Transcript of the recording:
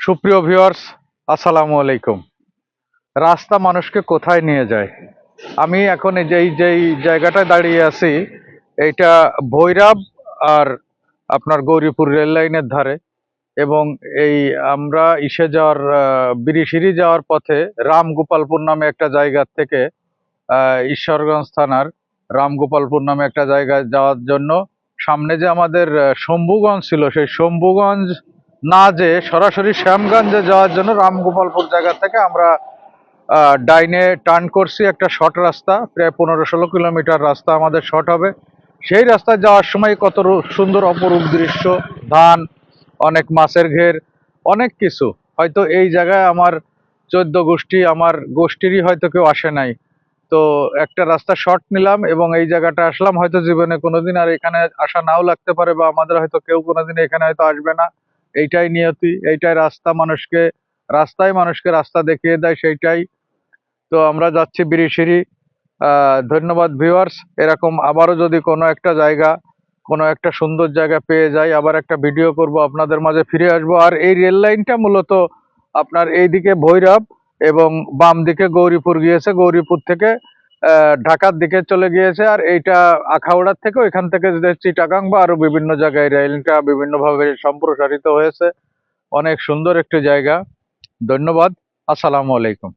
সুপ্রিয় ভিউয়ার্স, আসসালামু আলাইকুম। রাস্তা মানুষকে কোথায় নিয়ে যায়? আমি এখন যেই জায়গাটায় দাঁড়িয়ে আছি, এইটা ভৈরব আর আপনার গৌরীপুর রেল লাইনের ধারে। এবং এই আমরা বিরিশিরি যাওয়ার পথে রামগোপালপুর নামে একটা জায়গা থেকে ঈশ্বরগঞ্জ থানার রামগোপালপুর নামে একটা জায়গায় যাওয়ার জন্য সামনে যে আমাদের শম্ভুগঞ্জ ছিল, সেই শম্ভুগঞ্জ না যেয়ে সরাসরি শ্যামগঞ্জে যাওয়ার জন্য রামগোপালপুর জায়গা থেকে আমরা ডাইনে টার্ন করছি। একটা শর্ট রাস্তা, প্রায় 15-16 কিলোমিটার রাস্তা আমাদের শর্ট হবে। সেই রাস্তায় যাওয়ার সময় কত সুন্দর অপরূপ দৃশ্য, ধান, অনেক মাছের ঘের, অনেক কিছু। হয়তো এই জায়গায় আমার 14 গোষ্ঠী, আমার গোষ্ঠীরই হয়তো কেউ আসে নাই। তো একটা রাস্তা শর্ট নিলাম এবং এই জায়গাটা আসলাম। হয়তো জীবনে কোনোদিন আর এখানে আসা নাও লাগতে পারে, বা আমাদের হয়তো কেউ কোনোদিন এখানে হয়তো আসবে না। এইটাই নিয়তি, এইটাই রাস্তা। রাস্তায় মানুষকে রাস্তা দেখিয়ে দেয়, সেইটাই। তো আমরা যাচ্ছি বিরিশিরি। ধন্যবাদ ভিউয়ার্স। এরকম আবারও যদি কোনো একটা জায়গা, কোনো একটা সুন্দর জায়গা পেয়ে যাই, আবার একটা ভিডিও করব, আপনাদের মাঝে ফিরে আসবো। আর এই রেল লাইনটা মূলত আপনার এইদিকে ভৈরব এবং বাম দিকে গৌরীপুর গিয়েছে, গৌরীপুর থেকে ঢাকার দিকে চলে গিয়েছে। আর এইটা আখাউড়ার থেকে, ওইখান থেকে চিটাগাং বা আরো বিভিন্ন জায়গায় রেলটা বিভিন্নভাবে সম্প্রসারিত হয়েছে। অনেক সুন্দর একটি জায়গা। ধন্যবাদ। আসসালামু আলাইকুম।